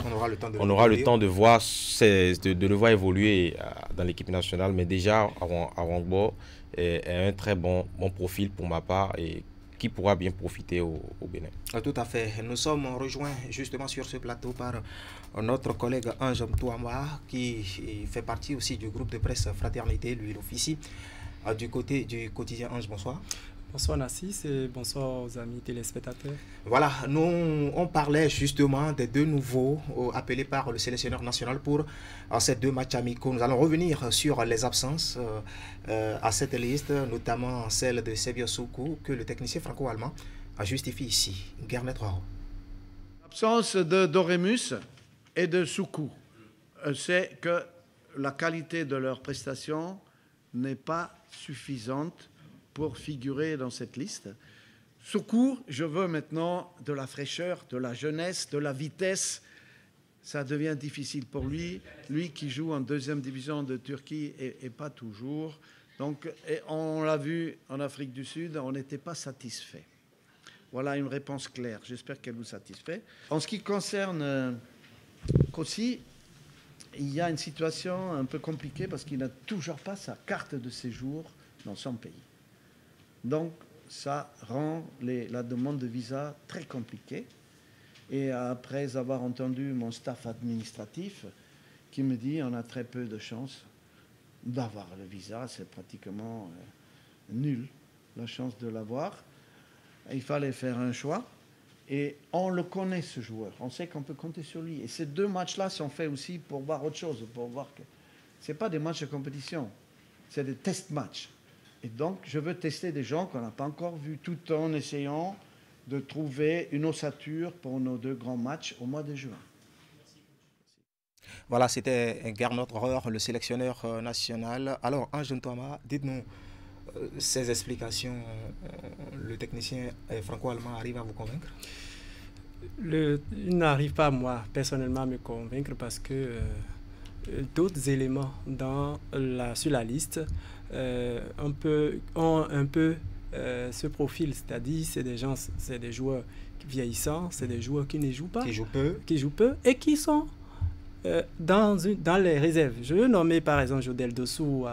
Speaker 9: On aura le temps de voir, de le voir évoluer dans l'équipe nationale, mais déjà, Arongbo est un très bon profil pour ma part et qui pourra bien profiter au Bénin.
Speaker 1: Tout à fait. Nous sommes rejoints justement sur ce plateau par notre collègue Ange Mtouama qui fait partie aussi du groupe de presse Fraternité, lui il officie du côté du quotidien. Ange, bonsoir.
Speaker 11: Bonsoir Nassis et bonsoir aux amis téléspectateurs.
Speaker 1: Voilà, nous on parlait justement des deux nouveaux appelés par le sélectionneur national pour ces deux matchs amicaux. Nous allons revenir sur les absences à cette liste, notamment celle de Sebio Soukou que le technicien franco-allemand a justifié ici. Garnet Rohr.
Speaker 10: L'absence de Doremus et de Soukou, c'est que la qualité de leurs prestations n'est pas suffisante pour figurer dans cette liste. Soukou, je veux maintenant de la fraîcheur, de la jeunesse, de la vitesse. Ça devient difficile pour lui. Lui qui joue en deuxième division de Turquie et pas toujours. Donc, on l'a vu en Afrique du Sud, on n'était pas satisfait. Voilà une réponse claire. J'espère qu'elle vous satisfait. En ce qui concerne Kossi, il y a une situation un peu compliquée parce qu'il n'a toujours pas sa carte de séjour dans son pays. Donc, ça rend la demande de visa très compliquée. Et après avoir entendu mon staff administratif qui me dit on a très peu de chances d'avoir le visa, c'est pratiquement nul la chance de l'avoir. Il fallait faire un choix. Et on le connaît, ce joueur. On sait qu'on peut compter sur lui. Et ces deux matchs-là sont faits aussi pour voir autre chose, pour voir que ce n'est pas des matchs de compétition, c'est des test-matchs. Et donc, je veux tester des gens qu'on n'a pas encore vus, tout en essayant de trouver une ossature pour nos deux grands matchs au mois de juin.
Speaker 1: Voilà, c'était Garnet Rohr, le sélectionneur national. Alors, Ange Mtouama, dites-nous, ces explications, le technicien franco-allemand arrive à vous convaincre?
Speaker 11: Il n'arrive pas, moi, personnellement, à me convaincre parce que d'autres éléments sur la liste ont un peu ce profil, c'est-à-dire c'est des joueurs vieillissants, c'est des joueurs qui ne jouent pas, qui jouent peu et qui sont dans les réserves. Je veux nommer par exemple Jodel Dossou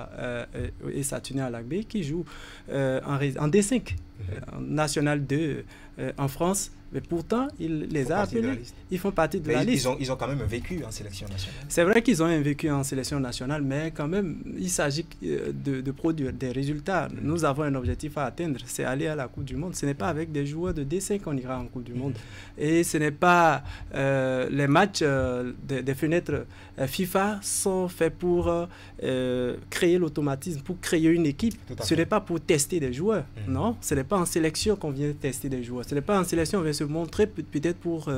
Speaker 11: et Satuné Alagbe qui jouent en D5. National 2 en France. Mais pourtant, il les a appelés. Ils font partie de la liste.
Speaker 1: Ils ont quand même un vécu en sélection nationale.
Speaker 11: C'est vrai qu'ils ont un vécu en sélection nationale, mais quand même, il s'agit de produire des résultats. Nous avons un objectif à atteindre, c'est aller à la Coupe du Monde. Ce n'est pas avec des joueurs de D5 qu'on ira en Coupe du Monde. Et ce n'est pas les matchs des fenêtres FIFA sont faits pour créer l'automatisme, pour créer une équipe. Ce n'est pas pour tester des joueurs. Non, ce n'est pas en sélection qu'on vient tester des joueurs. Ce n'est pas en sélection qu'on vient se montrer, peut-être pour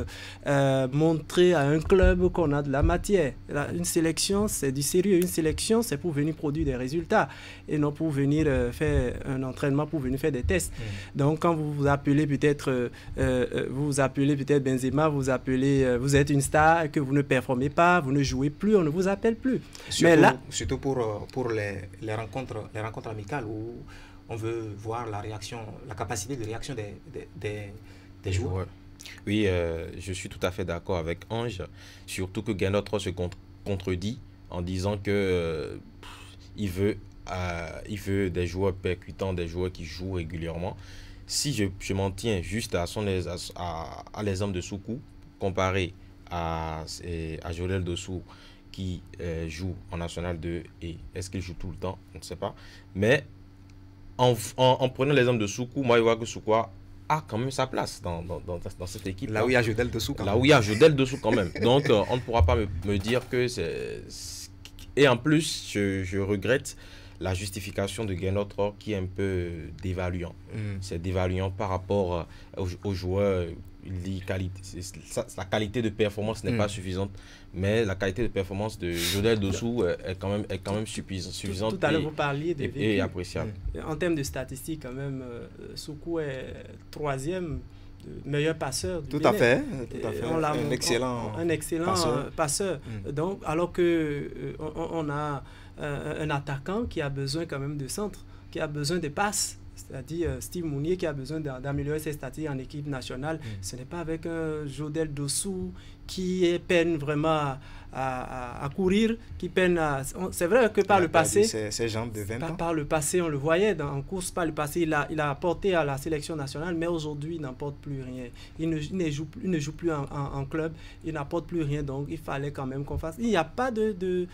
Speaker 11: montrer à un club qu'on a de la matière. Une sélection, c'est du sérieux. Une sélection, c'est pour venir produire des résultats et non pour venir faire un entraînement, pour venir faire des tests. Donc, quand vous vous appelez peut-être Benzema, vous êtes une star, que vous ne performez pas, vous ne jouez plus, on ne vous appelle plus.
Speaker 1: Surtout pour les rencontres amicales où on veut voir la capacité de réaction des joueurs.
Speaker 9: Oui, je suis tout à fait d'accord avec Ange, surtout que Guénotre se contredit en disant que il veut des joueurs percutants, des joueurs qui jouent régulièrement. Si je m'en tiens juste à l'exemple de Soukou, comparé à Joël Dossou qui joue en National 2, et est-ce qu'il joue tout le temps? On ne sait pas. Mais en prenant l'exemple de Soukou, moi je vois que Soukou a quand même sa place dans cette équipe.
Speaker 1: Là où il y a Jodel Dossou quand même.
Speaker 9: Là où il y a Jodel Dossou quand même. Donc on ne pourra pas me dire que c'est... Et en plus, je regrette la justification de Guénotre qui est un peu dévaluant. C'est dévaluant par rapport aux joueurs. La qualité de performance n'est pas suffisante, mais la qualité de performance de Jodel Dossou est quand même suffisante.
Speaker 11: Tout à l'heure, vous parliez de
Speaker 9: et appréciable.
Speaker 11: En termes de statistiques, quand même, Soukou est 3e meilleur passeur du
Speaker 1: Bénin.
Speaker 11: Tout à fait.
Speaker 1: Un excellent
Speaker 11: passeur. Donc, alors que on a un attaquant qui a besoin quand même de centre, qui a besoin de passes. C'est-à-dire Steve Mounier qui a besoin d'améliorer ses statistiques en équipe nationale. Ce n'est pas avec un Jodel Dossou qui peine vraiment à courir, qui peine à... C'est vrai que par le passé...
Speaker 1: Ses jambes de 20 ans.
Speaker 11: Par le passé, on le voyait en course, par le passé, il a apporté à la sélection nationale, mais aujourd'hui, il n'apporte plus rien. Il ne joue plus en club, il n'apporte plus rien, donc il fallait quand même qu'on fasse... Il n'y a pas de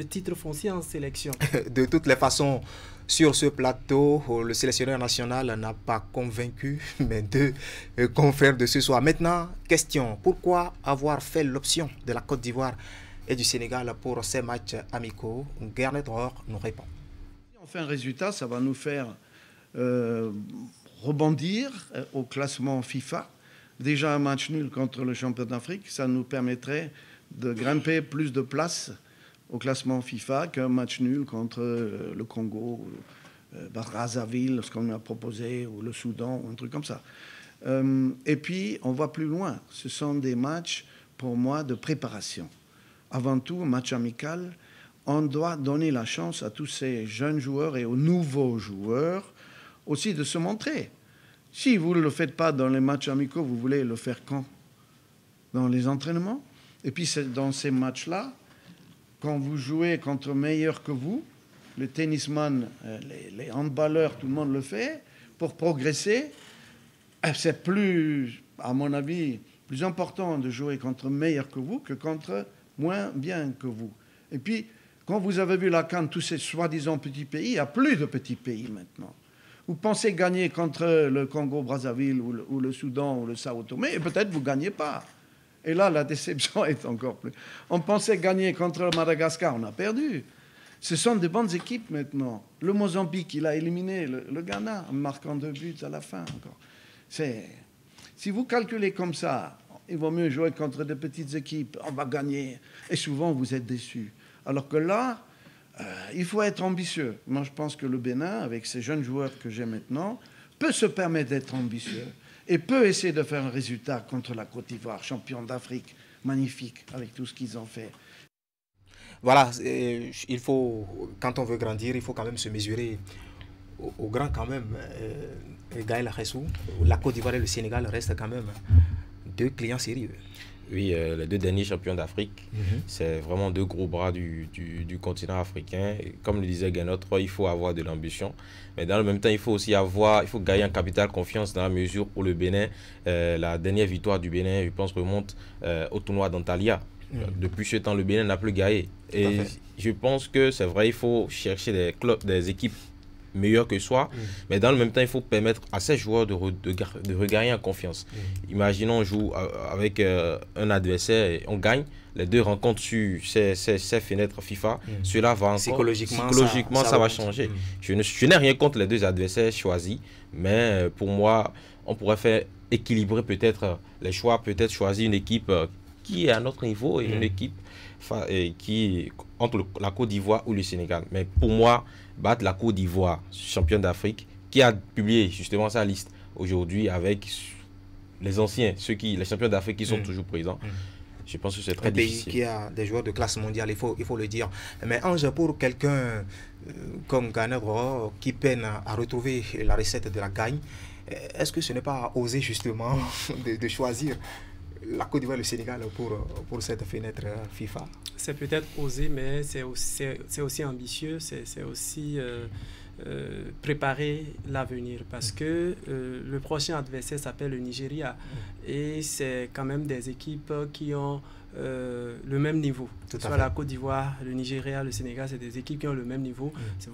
Speaker 11: titre foncier en sélection.
Speaker 1: De toutes les façons... Sur ce plateau, le sélectionneur national n'a pas convaincu mes deux confrères de ce soir. Maintenant, question, pourquoi avoir fait l'option de la Côte d'Ivoire et du Sénégal pour ces matchs amicaux? Garnet nous répond.
Speaker 10: Si on fait un résultat, ça va nous faire rebondir au classement FIFA. Déjà un match nul contre le champion d'Afrique, ça nous permettrait de grimper plus de places au classement FIFA qu'un match nul contre le Congo, Brazzaville, ce qu'on nous a proposé, ou le Soudan, ou un truc comme ça. Et puis, on va plus loin. Ce sont des matchs, pour moi, de préparation. Avant tout, un match amical, on doit donner la chance à tous ces jeunes joueurs et aux nouveaux joueurs aussi de se montrer. Si vous ne le faites pas dans les matchs amicaux, vous voulez le faire quand? Dans les entraînements? Et puis, c'est dans ces matchs-là, quand vous jouez contre meilleurs que vous, les tennisman, les handballeurs, tout le monde le fait, pour progresser, c'est plus, à mon avis, plus important de jouer contre meilleurs que vous que contre moins bien que vous. Et puis, quand vous avez vu la CAN, tous ces soi-disant petits pays, il n'y a plus de petits pays maintenant. Vous pensez gagner contre le Congo-Brazzaville ou le Soudan ou le Sao Tomé, et peut-être vous ne gagnez pas. Et là, la déception est encore plus... On pensait gagner contre le Madagascar, on a perdu. Ce sont des bonnes équipes maintenant. Le Mozambique, il a éliminé le Ghana en marquant 2 buts à la fin encore. Si vous calculez comme ça, il vaut mieux jouer contre des petites équipes, on va gagner. Et souvent, vous êtes déçus. Alors que là, il faut être ambitieux. Moi, je pense que le Bénin, avec ces jeunes joueurs que j'ai maintenant, peut se permettre d'être ambitieux. Et peut essayer de faire un résultat contre la Côte d'Ivoire, champion d'Afrique, magnifique, avec tout ce qu'ils ont fait.
Speaker 1: Voilà, il faut, quand on veut grandir, il faut quand même se mesurer au grand quand même. Gaël Ressou, la Côte d'Ivoire et le Sénégal restent quand même 2 clients sérieux.
Speaker 9: Oui, les 2 derniers champions d'Afrique, c'est vraiment 2 gros bras du continent africain. Et comme le disait Gernot Roy, il faut avoir de l'ambition. Mais dans le même temps, il faut aussi gagner en capital confiance dans la mesure où le Bénin, la dernière victoire du Bénin, je pense, remonte au tournoi d'Antalya. Depuis ce temps, le Bénin n'a plus gagné. Et je pense que c'est vrai, il faut chercher des équipes meilleur que soi, mais dans le même temps, il faut permettre à ces joueurs de regagner en confiance. Imaginons on joue avec un adversaire et on gagne les 2 rencontres sur ces fenêtres FIFA. Cela va encore, psychologiquement ça va changer. Je n'ai rien contre les 2 adversaires choisis, mais pour moi, on pourrait faire équilibrer peut-être les choix, peut-être choisir une équipe qui est à notre niveau et une équipe qui entre la Côte d'Ivoire ou le Sénégal. Mais pour moi, battre la Côte d'Ivoire, championne d'Afrique, qui a publié justement sa liste aujourd'hui avec les anciens, les champions d'Afrique qui sont toujours présents. Je pense que c'est très difficile.
Speaker 1: Un pays qui a des joueurs de classe mondiale, il faut le dire. Mais Ange, pour quelqu'un comme Gernot Roy qui peine à retrouver la recette de la gagne, est-ce que ce n'est pas oser justement de choisir la Côte d'Ivoire et le Sénégal pour cette fenêtre FIFA?
Speaker 11: C'est peut-être osé, mais c'est aussi ambitieux, c'est aussi préparer l'avenir, parce que le prochain adversaire s'appelle le Nigeria et c'est quand même des équipes qui ont le même niveau. Soit la Côte d'Ivoire, le Nigeria, le Sénégal, c'est des équipes qui ont le même niveau. Si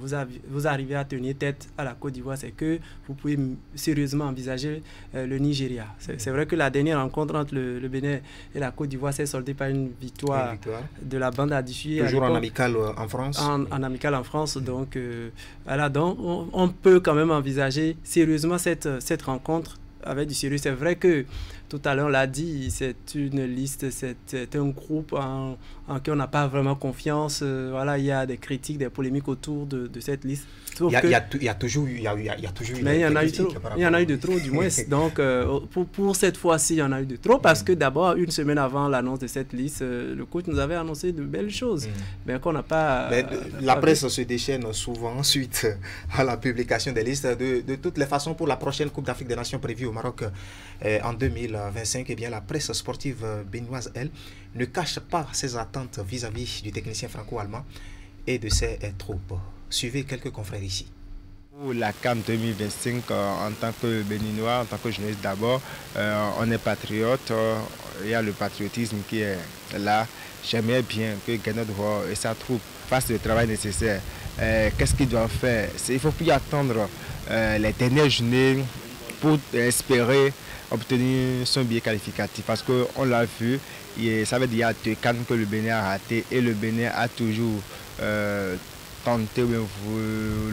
Speaker 11: vous arrivez à tenir tête à la Côte d'Ivoire, c'est que vous pouvez sérieusement envisager le Nigeria. C'est vrai que la dernière rencontre entre le Bénin et la Côte d'Ivoire s'est soldée par une victoire de la bande à Duffier.
Speaker 1: Toujours en amical en France.
Speaker 11: En amical en France. Donc, voilà, donc on peut quand même envisager sérieusement cette rencontre avec du sérieux. C'est vrai que tout à l'heure on l'a dit, c'est une liste, c'est un groupe en qui on n'a pas vraiment confiance. Voilà, il y a des critiques, des polémiques autour de cette liste.
Speaker 1: Il y a toujours eu
Speaker 11: mais il y en a eu trop. Il y en a eu de trop, du moins. Donc, pour cette fois-ci, il y en a eu de trop parce que d'abord, une semaine avant l'annonce de cette liste, le coach nous avait annoncé de belles choses, mais qu'on n'a pas...
Speaker 1: la presse se déchaîne souvent suite à la publication des listes. De toutes les façons, pour la prochaine Coupe d'Afrique des Nations prévue au Maroc en 2025, eh bien, la presse sportive béninoise, elle, ne cache pas ses attentes vis-à-vis du technicien franco-allemand et de ses troupes. Suivez quelques confrères ici.
Speaker 12: Pour la CAN 2025, en tant que Béninois, en tant que jeunesse d'abord, on est patriote. Il y a le patriotisme qui est là. J'aimerais bien que Gernot Roy et sa troupe fassent le travail nécessaire. Qu'est-ce qu'ils doivent faire? Il ne faut plus attendre les dernières journées pour espérer obtenir son billet qualificatif. Parce qu'on l'a vu, ça veut dire qu'il y a 2 CAN que le Bénin a raté et le Bénin a toujours... le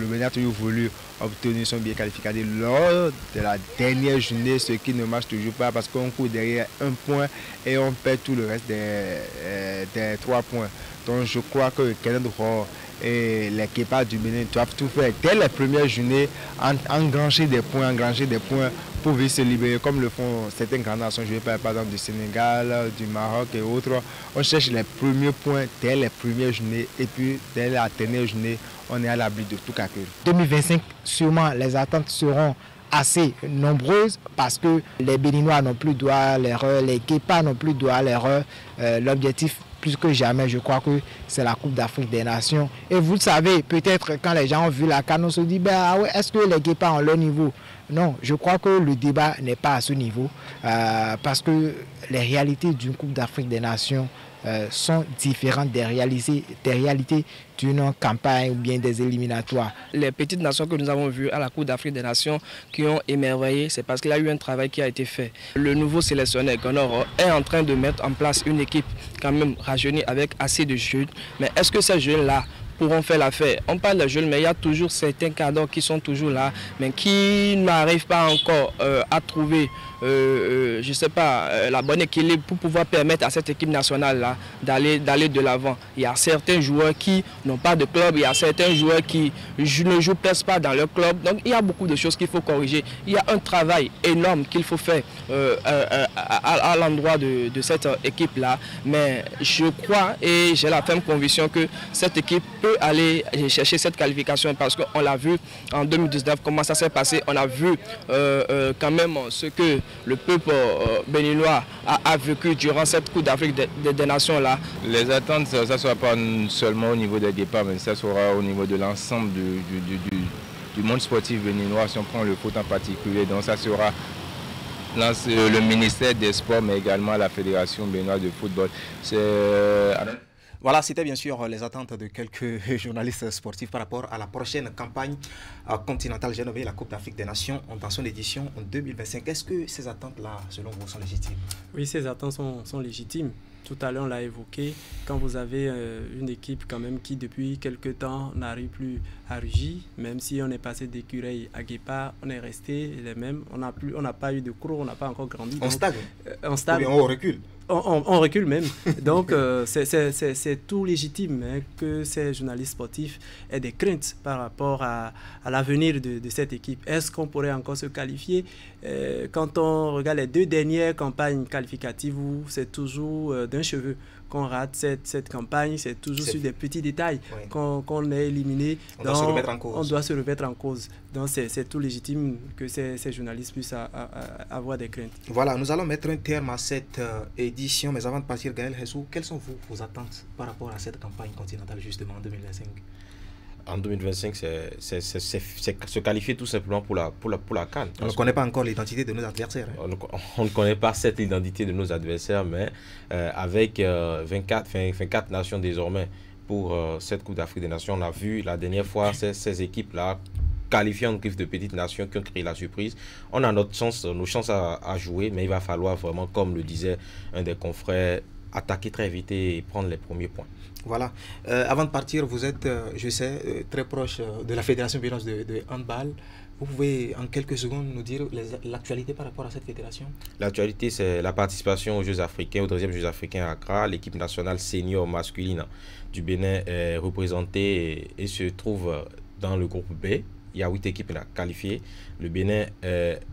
Speaker 12: Bénin a toujours voulu obtenir son billet qualificatif lors de la dernière journée, ce qui ne marche toujours pas parce qu'on court derrière 1 point et on perd tout le reste des 3 points. Donc je crois que Gernot Roy et l'équipage du Bénin doivent tout faire dès les premières journées, engranger des points pour vite se libérer, comme le font certaines grandes nations jouées par exemple du Sénégal, du Maroc et autres. On cherche les premiers points dès les premières journées et puis dès la dernière journée, on est à l'abri de tout calcul.
Speaker 13: 2025, sûrement les attentes seront assez nombreuses parce que les Béninois n'ont plus droit à l'erreur, les Guépards n'ont plus droit à l'erreur. L'objectif, plus que jamais, je crois que c'est la Coupe d'Afrique des Nations. Et vous le savez, peut-être quand les gens ont vu la CAN, on se dit, est-ce que les Guépards ont leur niveau? Non, je crois que le débat n'est pas à ce niveau parce que les réalités d'une Coupe d'Afrique des Nations sont différentes des réalités d'une campagne ou bien des éliminatoires.
Speaker 14: Les petites nations que nous avons vues à la Coupe d'Afrique des Nations qui ont émerveillé, c'est parce qu'il y a eu un travail qui a été fait. Le nouveau sélectionneur Gernot Roy est en train de mettre en place une équipe quand même rajeunie avec assez de jeunes. Mais est-ce que ces jeunes-là pourront faire l'affaire? On parle de jeunes, mais il y a toujours certains cadres qui sont toujours là, mais qui n'arrivent pas encore à trouver, je ne sais pas, la bonne équilibre pour pouvoir permettre à cette équipe nationale-là d'aller de l'avant. Il y a certains joueurs qui n'ont pas de club, il y a certains joueurs qui ne jouent presque pas dans leur club. Donc il y a beaucoup de choses qu'il faut corriger. Il y a un travail énorme qu'il faut faire à l'endroit de cette équipe-là. Mais je crois et j'ai la ferme conviction que cette équipe peut peut aller chercher cette qualification parce qu'on l'a vu en 2019, comment ça s'est passé. On a vu quand même ce que le peuple béninois a vécu durant cette Coupe d'Afrique des Nations-là.
Speaker 12: Les attentes, ça ne sera pas seulement au niveau des départs, mais ça sera au niveau de l'ensemble du monde sportif béninois, si on prend le foot en particulier. Donc ça sera le ministère des Sports, mais également la Fédération béninoise de football.
Speaker 1: Voilà, c'était bien sûr les attentes de quelques journalistes sportifs par rapport à la prochaine campagne continentale, j'ai nommé la Coupe d'Afrique des Nations dans son édition en 2025. Est-ce que ces attentes-là, selon vous, sont légitimes?
Speaker 11: Oui, ces attentes sont légitimes. Tout à l'heure, on l'a évoqué, quand vous avez une équipe quand même qui depuis quelques temps n'arrive plus à rugir, même si on est passé d'Écureuil à Guépard, on est resté les mêmes, on n'a pas eu de cours, on n'a pas encore grandi.
Speaker 1: On stagne.
Speaker 11: On stagne.
Speaker 1: On recule.
Speaker 11: On recule même. Donc, c'est tout légitime hein, que ces journalistes sportifs aient des craintes par rapport à l'avenir de cette équipe. Est-ce qu'on pourrait encore se qualifier? Quand on regarde les 2 dernières campagnes qualificatives, où c'est toujours d'un cheveu qu'on rate cette campagne, c'est toujours sur des petits détails qu'on est éliminé. On doit se remettre en cause. Donc c'est tout légitime que ces journalistes puissent avoir des craintes.
Speaker 1: Voilà, nous allons mettre un terme à cette édition, mais avant de partir, Gaël Hessou, quelles sont vos attentes par rapport à cette campagne continentale justement en 2025?
Speaker 9: En 2025, c'est se qualifier tout simplement pour la CAN.
Speaker 1: On ne connaît pas encore l'identité de nos adversaires. Hein.
Speaker 9: On ne connaît pas cette identité de nos adversaires, mais avec 24 nations désormais pour cette Coupe d'Afrique des Nations, on a vu la dernière fois ces équipes-là qualifiées en griffe de petites nations qui ont créé la surprise. On a nos chances à jouer, mais il va falloir vraiment, comme le disait un des confrères, attaquer très vite et prendre les premiers points.
Speaker 1: Voilà. Avant de partir, vous êtes, je sais, très proche de la Fédération béninoise de handball. Vous pouvez en quelques secondes nous dire l'actualité par rapport à cette fédération? L'actualité, c'est la participation aux Jeux africains, aux 13e Jeux africains à Accra. L'équipe nationale senior masculine du Bénin est représentée et se trouve dans le groupe B. Il y a 8 équipes qualifiées. Le Bénin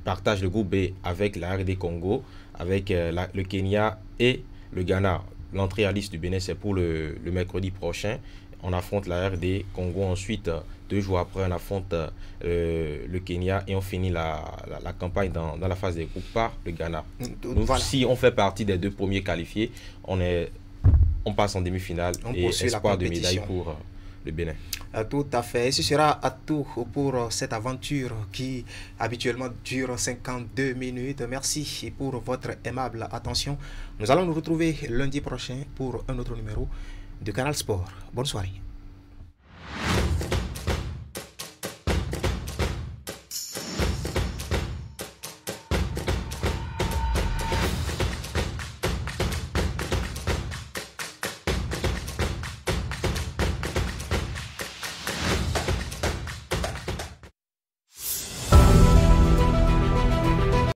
Speaker 1: partage le groupe B avec la RD Congo, avec le Kenya et le Ghana. L'entrée à liste du Bénin, c'est pour le mercredi prochain. On affronte la RD Congo. Ensuite, 2 jours après, on affronte le Kenya et on finit la campagne dans la phase des groupes par le Ghana. Voilà. Si on fait partie des 2 premiers qualifiés, on passe en demi-finale et espoir de médaille pour le Bénin. Tout à fait. Et ce sera à tout pour cette aventure qui habituellement dure 52 minutes. Merci pour votre aimable attention. Nous allons nous retrouver lundi prochain pour un autre numéro de Canal Sport. Bonne soirée.